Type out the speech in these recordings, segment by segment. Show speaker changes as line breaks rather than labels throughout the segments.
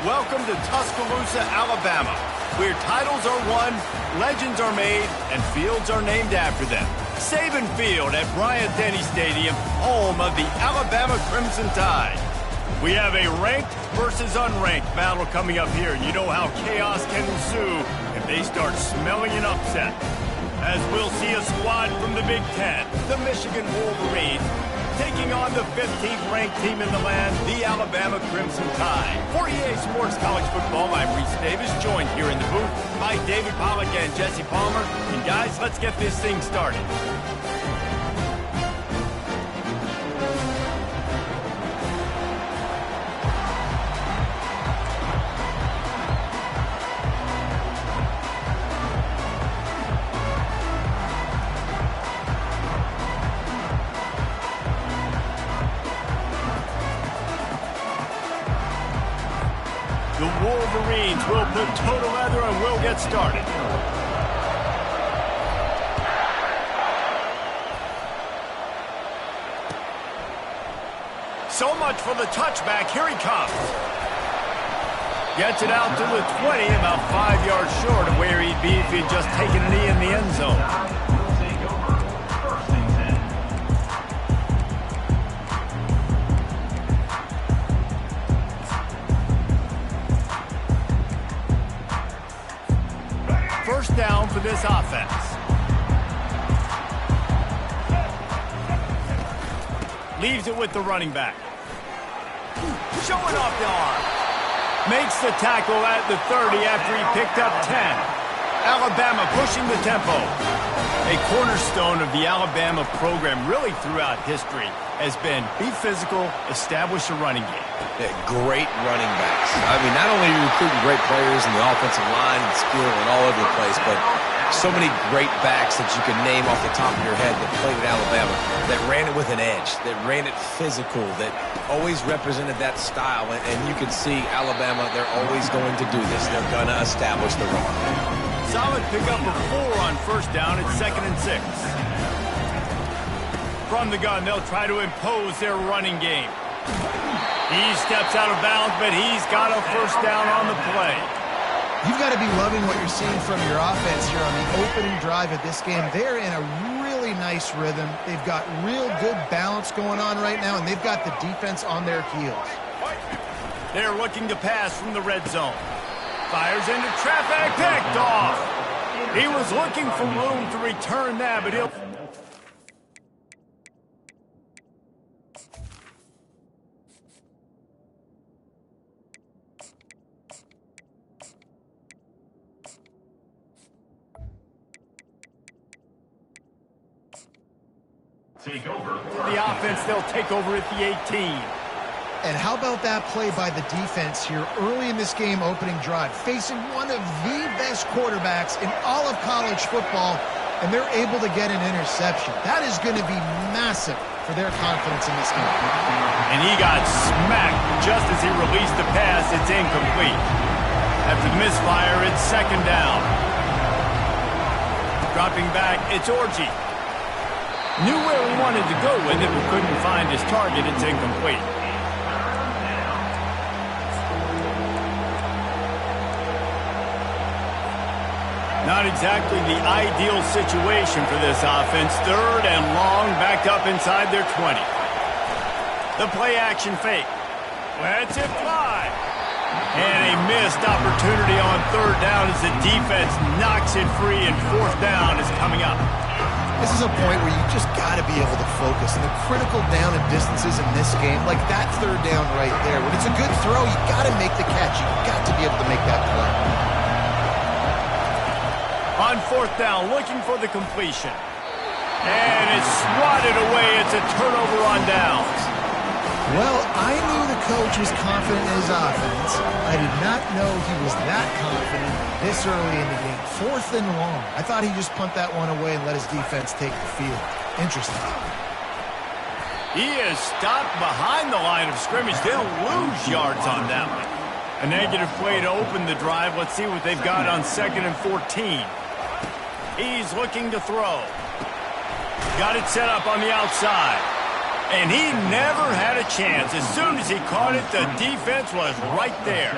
Welcome to Tuscaloosa, Alabama, where titles are won, legends are made, and fields are named after them. Saban Field at Bryant-Denny Stadium, home of the Alabama Crimson Tide. We have a ranked versus unranked battle coming up here, and you know how chaos can ensue if they start smelling an upset. As we'll see a squad from the Big Ten, the Michigan Wolverines, taking on the 15th ranked team in the land, the Alabama Crimson Tide. For EA Sports College Football, I'm Reese Davis, joined here in the booth by David Pollack and Jesse Palmer. And guys, let's get this thing started. The Wolverines will put toe to leather and we'll get started. So much for the touchback. Here he comes. Gets it out to the 20, about 5 yards short of where he'd be if he'd just taken a knee in the end zone. First down for this offense. Leaves it with the running back. Showing off the arm. Makes the tackle at the 30 after he picked up 10. Alabama pushing the tempo. A cornerstone of the Alabama program really throughout history has been be physical, establish a running game.
Yeah, great running backs. I mean, not only are you recruiting great players in the offensive line and skill and all over the place, but so many great backs that you can name off the top of your head that played at Alabama, that ran it with an edge, that ran it physical, that always represented that style. And you can see Alabama, they're always going to do this. They're going to establish the run.
Solid pickup of 4 on first down. It's 2nd and 6. From the gun, they'll try to impose their running game. He steps out of bounds, but he's got a first down on the play.
You've got to be loving what you're seeing from your offense here on the opening drive of this game. They're in a really nice rhythm. They've got real good balance going on right now, and they've got the defense on their heels.
They're looking to pass from the red zone. Fires into traffic, picked off. He was looking for room to return that, but he'll...
Take over.
The offense, they'll take over at the 18.
And how about that play by the defense here early in this game opening drive, facing one of the best quarterbacks in all of college football, and they're able to get an interception. That is going to be massive for their confidence in this game.
And he got smacked just as he released the pass. It's incomplete. After the misfire, it's 2nd down. Dropping back, it's Orji. Knew where he wanted to go with it, but couldn't find his target. It's incomplete. Not exactly the ideal situation for this offense. 3rd and long, backed up inside their 20. The play action fake. Lets it fly. And a missed opportunity on 3rd down as the defense knocks it free, and 4th down is coming up.
This is a point where you just got to be able to focus. And the critical down and distances in this game, like that 3rd down right there, when it's a good throw, you got to make the catch. You got to be able to make that play.
On 4th down, looking for the completion. And it's swatted away. It's a turnover on downs.
Well, I knew the coach was confident in his offense. I did not know he was that confident this early in the game. 4th and long. I thought he'd just punt that one away and let his defense take the field. Interesting.
He is stopped behind the line of scrimmage. They'll lose yards on that one. A negative play to open the drive. Let's see what they've got on 2nd and 14. He's looking to throw. Got it set up on the outside. And he never had a chance. As soon as he caught it, the defense was right there.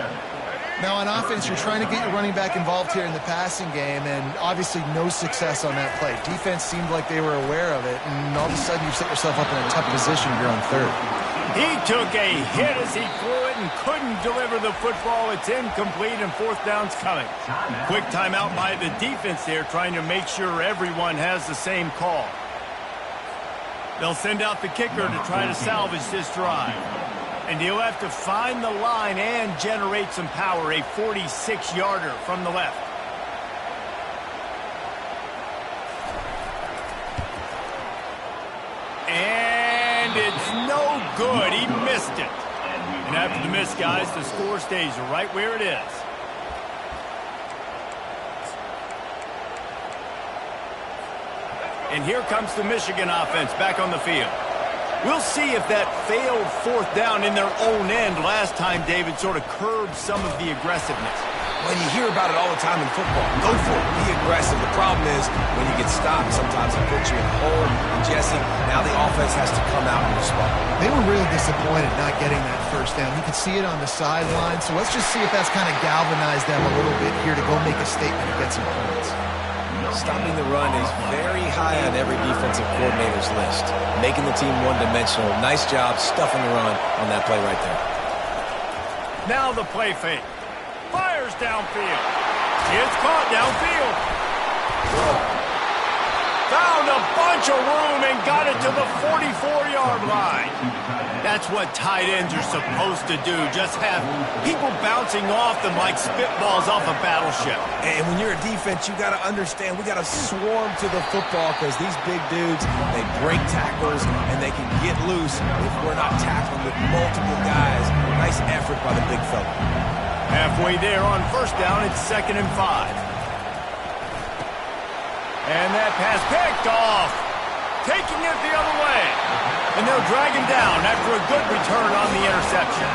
Now, on offense, you're trying to get your running back involved here in the passing game, and obviously no success on that play. Defense seemed like they were aware of it, and all of a sudden you set yourself up in a tough position here on third.
He took a hit as he threw it and couldn't deliver the football. It's incomplete, and fourth down's coming. Quick timeout by the defense there, trying to make sure everyone has the same call. They'll send out the kicker to try to salvage this drive. And he'll have to find the line and generate some power, a 46-yarder from the left. And it's no good. He missed it. And after the miss, guys, the score stays right where it is. And here comes the Michigan offense back on the field. We'll see if that failed fourth down in their own end last time, David, sort of curbed some of the aggressiveness.
Well, you hear about it all the time in football. Go for it. Be aggressive. The problem is when you get stopped, sometimes it puts you in a hole. And, Jesse, now the offense has to come out and respond.
They were really disappointed not getting that first down. You could see it on the sideline. So let's just see if that's kind of galvanized them a little bit here to go make a statement and get some points.
Stopping the run is very high on every defensive coordinator's list. Making the team one-dimensional. Nice job stuffing the run on that play right there.
Now the play fake. Fires downfield. It's caught downfield. Found a bunch of room and got it to the 44-yard line. That's what tight ends are supposed to do. Just have people bouncing off them like spitballs off a battleship.
And when you're a defense, you got to understand, we got to swarm to the football because these big dudes, they break tackles and they can get loose if we're not tackling with multiple guys. Nice effort by the big fella.
Halfway there on first down, it's 2nd and 5. And that pass picked off. Taking it the other way. And they'll drag him down after a good return on the interception.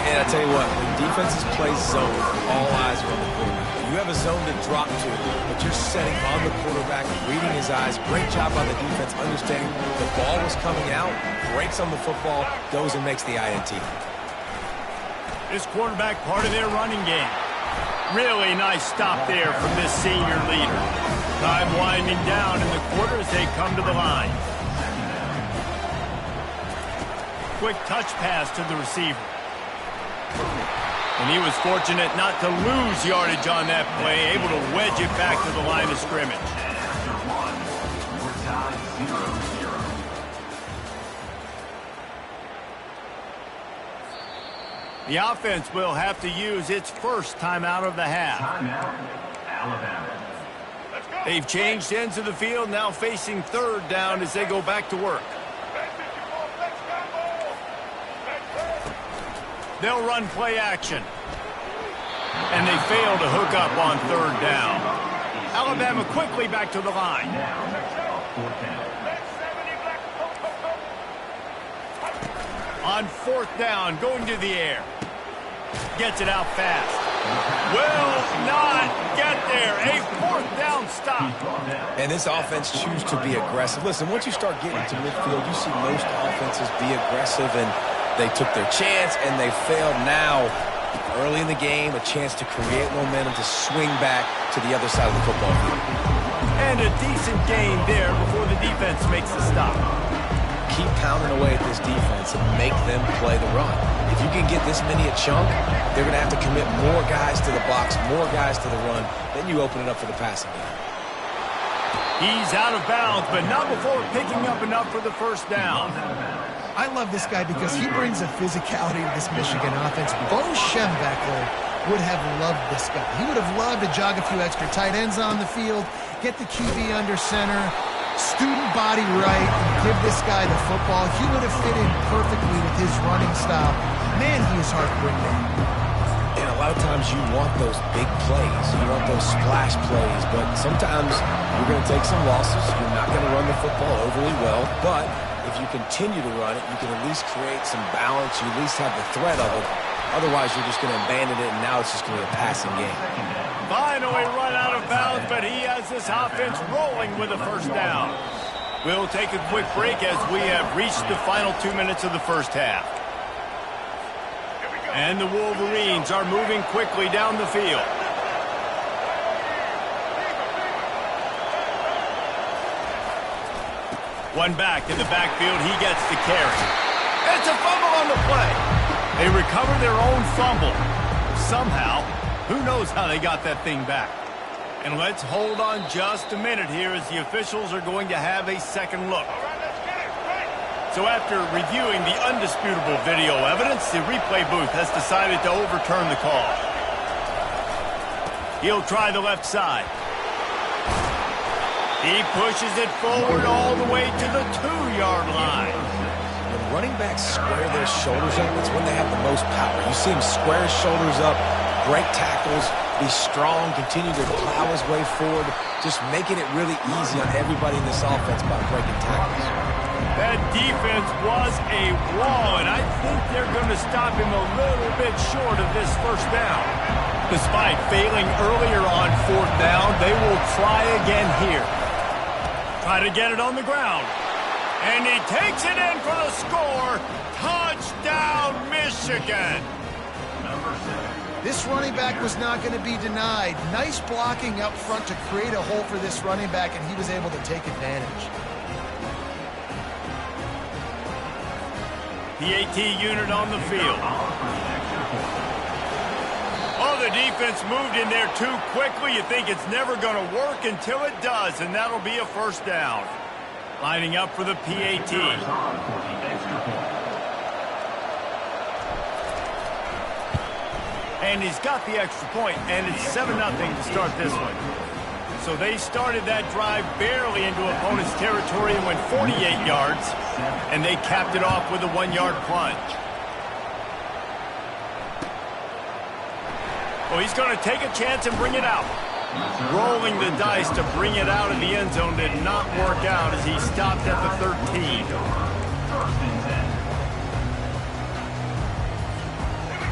And I tell you what, when defenses play zone, all eyes are on the quarterback. You have a zone to drop to, but you're setting on the quarterback, reading his eyes. Great job by the defense, understanding the ball was coming out, breaks on the football, goes and makes the INT.
This quarterback part of their running game. Really nice stop there from this senior leader. Time winding down in the quarter as they come to the line. Quick touch pass to the receiver. And he was fortunate not to lose yardage on that play, able to wedge it back to the line of scrimmage. The offense will have to use its first timeout of the half. They've changed ends of the field, now facing third down as they go back to work. They'll run play action. And they fail to hook up on third down. Alabama quickly back to the line. On fourth down, going to the air. Gets it out fast. Will not get there. A fourth down stop.
And this offense chooses to be aggressive. Listen, once you start getting to midfield, you see most offenses be aggressive, and they took their chance, and they failed. Now, early in the game, a chance to create momentum to swing back to the other side of the football field.
And a decent gain there before the defense makes the stop.
Keep pounding away at this defense and make them play the run. If you can get this many a chunk, they're going to have to commit more guys to the box, more guys to the run. Then you open it up for the passing game.
He's out of bounds, but not before picking up enough for the first down.
I love this guy because he brings a physicality to this Michigan offense. Bo Schembechler would have loved this guy. He would have loved to jog a few extra tight ends on the field, get the QB under center, student body right, and give this guy the football. He would have fit in perfectly with his running style. Man, he is hard to bring down.
And a lot of times you want those big plays. You want those splash plays. But sometimes you're going to take some losses. You're not going to run the football overly well. But if you continue to run it, you can at least create some balance. You at least have the threat of it. Otherwise, you're just going to abandon it, and now it's just going to be a passing game.
Finally run out of bounds, but he has this offense rolling with a first down. We'll take a quick break as we have reached the final 2 minutes of the first half. And the Wolverines are moving quickly down the field. One back in the backfield, he gets the carry. It's a fumble on the play. They recover their own fumble. Somehow, who knows how they got that thing back. And let's hold on just a minute here as the officials are going to have a second look. So after reviewing the undisputable video evidence, the replay booth has decided to overturn the call. He'll try the left side. He pushes it forward all the way to the 2-yard line.
When running backs square their shoulders up, it's when they have the most power. You see him square his shoulders up, break tackles, be strong, continue to plow his way forward, just making it really easy on everybody in this offense by breaking tackles.
That defense was a wall, and I think they're going to stop him a little bit short of this first down. Despite failing earlier on 4th down, they will try again here. Try to get it on the ground. And he takes it in for the score. Touchdown, Michigan.
This running back was not going to be denied. Nice blocking up front to create a hole for this running back, and he was able to take advantage.
The AT unit on the field. Oh, the defense moved in there too quickly. You think it's never going to work until it does, and that'll be a first down. Lining up for the PAT. And he's got the extra point, and it's 7-0 to start this one. So they started that drive barely into opponent's territory and went 48 yards, and they capped it off with a 1-yard plunge. Well, he's going to take a chance and bring it out. Rolling the dice to bring it out of the end zone did not work out as he stopped at the 13.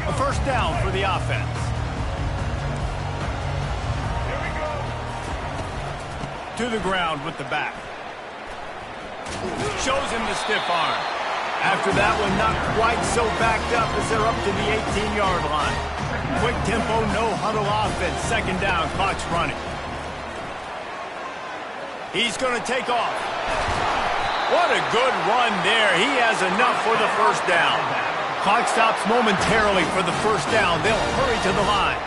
A first down for the offense. To the ground with the back. Shows him the stiff arm. After that one, not quite so backed up as they're up to the 18-yard line. Quick tempo, no huddle offense. Second down, clock's running. He's going to take off. What a good run there. He has enough for the first down. Clock stops momentarily for the first down. They'll hurry to the line.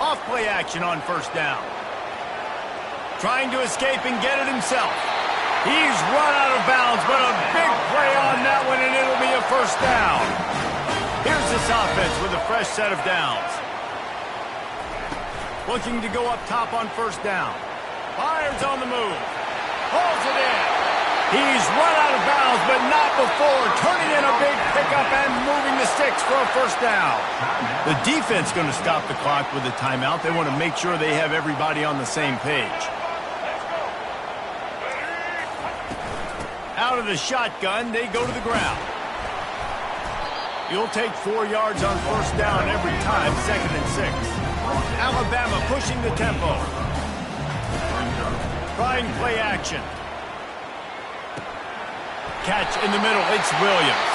Off play action on first down. Trying to escape and get it himself. He's run out of bounds, but a big play on that one, and it'll be a first down. Here's this offense with a fresh set of downs. Looking to go up top on first down. Fires on the move. Hauls it in. He's run out of bounds, but not before. Turning in a big pickup and moving the sticks for a first down. The defense going to stop the clock with a timeout. They want to make sure they have everybody on the same page. Out of the shotgun, they go to the ground. You'll take 4 yards on first down every time, 2nd and 6. Alabama pushing the tempo. Trying play action. Catch in the middle, it's Williams.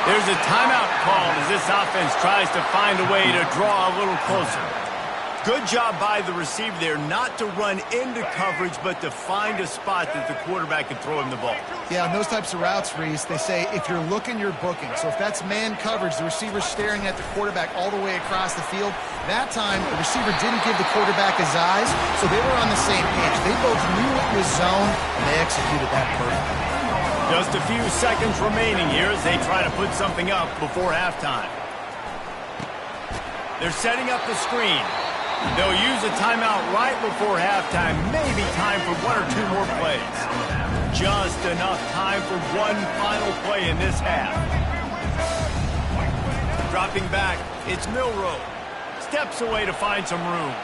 There's a timeout called as this offense tries to find a way to draw a little closer. Good job by the receiver there not to run into coverage, but to find a spot that the quarterback can throw him the ball.
Yeah, on those types of routes, Reese, they say if you're looking, you're booking. So if that's man coverage, the receiver's staring at the quarterback all the way across the field. That time, the receiver didn't give the quarterback his eyes, so they were on the same page. They both knew it was zone, and they executed that perfectly.
Just a few seconds remaining here as they try to put something up before halftime. They're setting up the screen. They'll use a timeout right before halftime. Maybe time for 1 or 2 more plays. Just enough time for one final play in this half. Dropping back, it's Milroe. Steps away to find some room.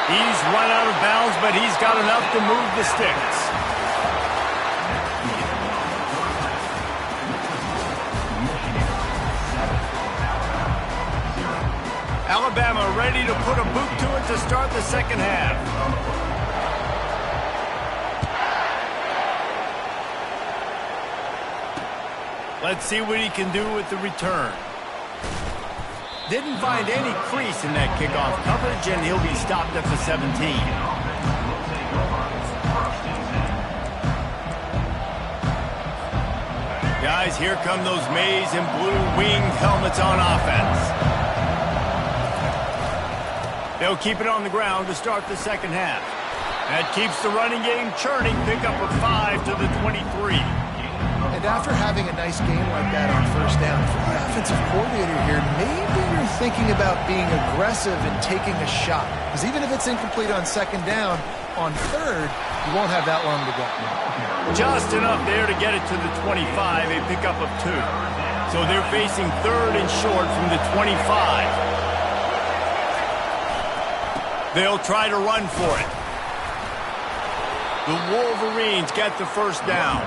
He's run out of bounds, but he's got enough to move the sticks. Alabama ready to put a boot to it to start the second half. Let's see what he can do with the return. Didn't find any crease in that kickoff coverage, and he'll be stopped at the 17. Guys, here come those maize and blue winged helmets on offense. They'll keep it on the ground to start the second half. That keeps the running game churning. Pick up a 5 to the 23.
And after having a nice game like that on first down, for the offensive coordinator here, maybe you're thinking about being aggressive and taking a shot. Because even if it's incomplete on second down, on third, you won't have that long to go.
Just enough there to get it to the 25, a pickup of 2. So they're facing third and short from the 25. They'll try to run for it. The Wolverines get the first down.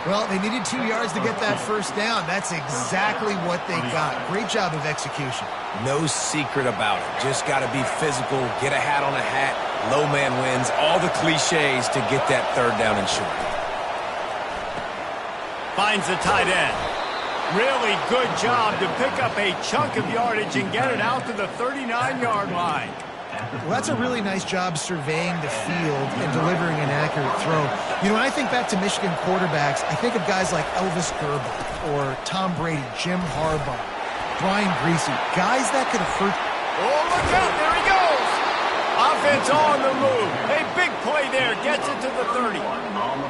Well, they needed 2 yards to get that first down. That's exactly what they got. Great job of execution.
No secret about it. Just got to be physical, get a hat on a hat, low man wins, all the cliches to get that third down and short.
Finds the tight end. Really good job to pick up a chunk of yardage and get it out to the 39-yard line.
Well, that's a really nice job surveying the field and delivering an accurate throw. You know, when I think back to Michigan quarterbacks, I think of guys like Elvis Gerber or Tom Brady, Jim Harbaugh, Brian Griese, guys that could have hurt.
Oh, look out, there he goes! Offense on the move. A big play there, gets it to the 30.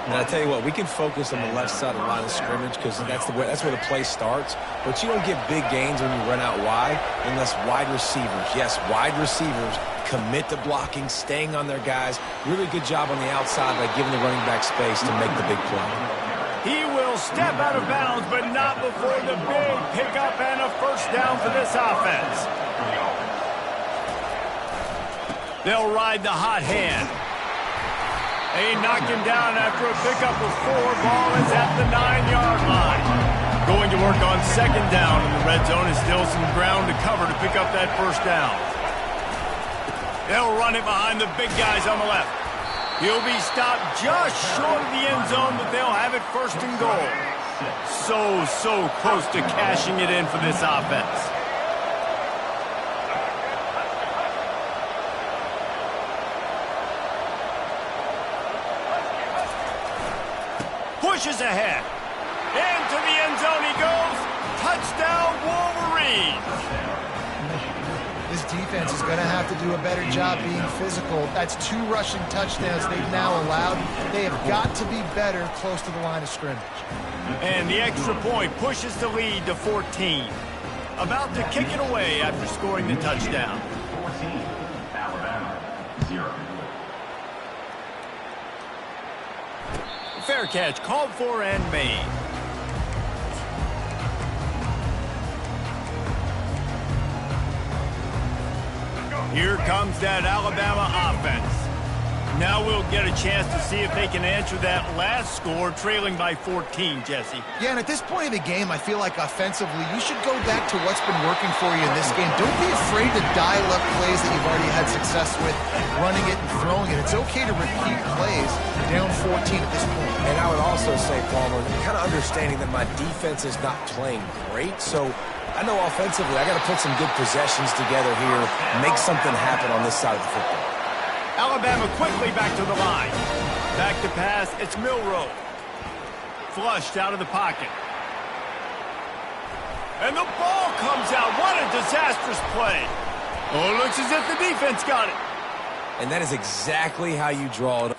Now, I tell you what, we can focus on the left side of the line of scrimmage because that's where the play starts. But you don't get big gains when you run out wide unless wide receivers, yes, wide receivers, commit to blocking, staying on their guys. Really good job on the outside by giving the running back space to make the big play.
He will step out of bounds, but not before the big pickup and a first down for this offense. They'll ride the hot hand. They knock him down after a pickup of 4. Ball is at the 9-yard line. Going to work on second down, and the red zone is still some ground to cover to pick up that first down. They'll run it behind the big guys on the left. He'll be stopped just short of the end zone, but they'll have it first and goal. So close to cashing it in for this offense. Pushes ahead. Into the end zone he goes. Touchdown, Wolverines.
This defense is going to have to do a better job being physical. That's 2 rushing touchdowns they've now allowed. They have got to be better close to the line of scrimmage.
And the extra point pushes the lead to 14. About to kick it away after scoring the touchdown.
14, Alabama, 0.
Fair catch called for and made. Here comes that Alabama offense. Now we'll get a chance to see if they can answer that last score, trailing by 14, Jesse.
Yeah, and at this point of the game, I feel like offensively, you should go back to what's been working for you in this game. Don't be afraid to dial up plays that you've already had success with, running it and throwing it. It's okay to repeat plays down 14 at this point.
And I would also say, Palmer, kind of understanding that my defense is not playing great, so I know offensively I got to put some good possessions together here, make something happen on this side of the football.
Alabama quickly back to the line. Back to pass, it's Milroe. Flushed out of the pocket. And the ball comes out. What a disastrous play. Oh, it looks as if the defense got it.
And that is exactly how you draw it up.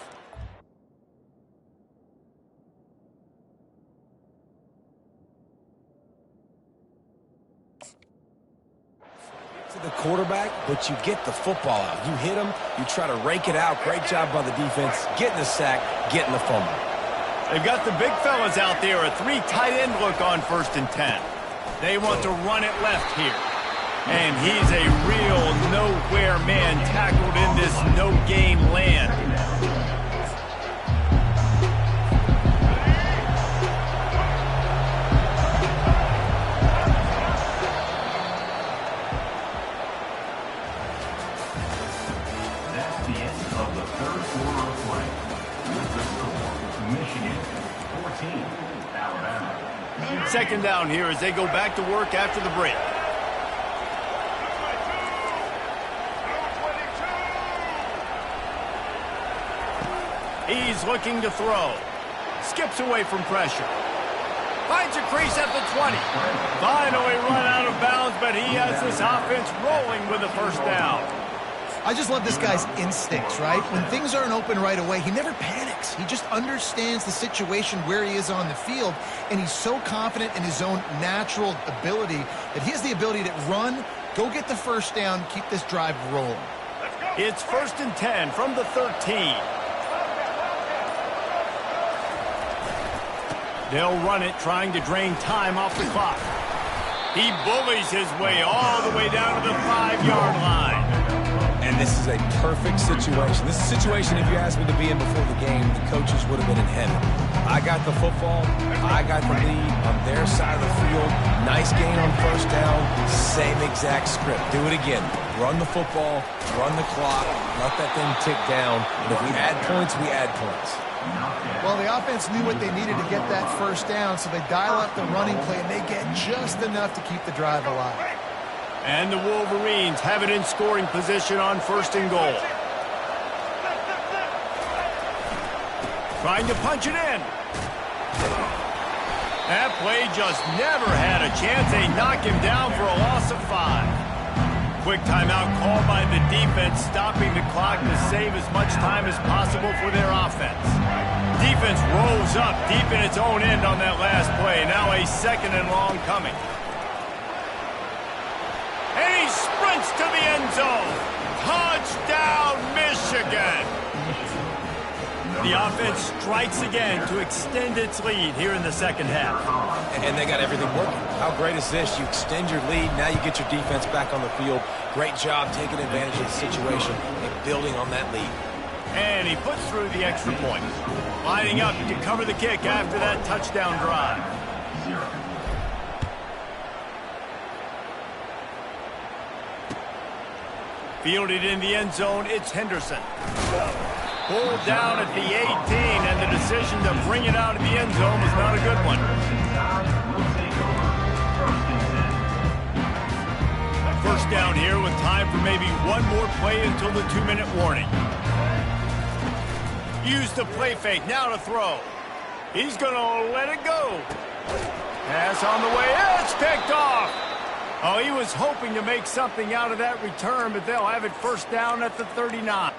The quarterback, but you get the football out. You hit him, you try to rake it out. Great job by the defense, getting the sack, getting the fumble.
They've got the big fellas out there, a 3 tight end look on 1st and 10. They want to run it left here. And he's a real nowhere man tackled in this no-game land. Second down here as they go back to work after the break. He's looking to throw. Skips away from pressure. Finds a crease at the 20. Finally run out of bounds, but he has this offense rolling with a first down.
I just love this guy's instincts, right? When things aren't open right away, he never panics. He just understands the situation where he is on the field, and he's so confident in his own natural ability that he has the ability to run, go get the first down, keep this drive rolling.
It's 1st and 10 from the 13. They'll run it, trying to drain time off the clock. He bullies his way all the way down to the 5-yard line.
And this is a perfect situation. This is a situation, if you asked me to be in before the game, the coaches would have been in heaven. I got the football. I got the lead on their side of the field. Nice gain on first down. Same exact script. Do it again. Run the football. Run the clock. Let that thing tick down. And if we add points, we add points.
Well, the offense knew what they needed to get that first down, so they dial up the running play, and they get just enough to keep the drive alive.
And the Wolverines have it in scoring position on 1st and goal. Trying to punch it in. That play just never had a chance. They knock him down for a loss of 5. Quick timeout called by the defense, stopping the clock to save as much time as possible for their offense. Defense rolls up deep in its own end on that last play. Now a 2nd and long coming. And he sprints to the end zone. Touchdown, Michigan. The offense strikes again to extend its lead here in the second half.
And they got everything working. How great is this? You extend your lead. Now you get your defense back on the field. Great job taking advantage of the situation and building on that lead.
And he puts through the extra point. Lining up to cover the kick after that touchdown drive. Fielded in the end zone, it's Henderson. Pulled down at the 18, and the decision to bring it out of the end zone was not a good one. First down here with time for maybe one more play until the 2-minute warning. Use the play fake, now to throw. He's going to let it go. Pass on the way, it's picked off. Oh, he was hoping to make something out of that return, but they'll have it first down at the 39.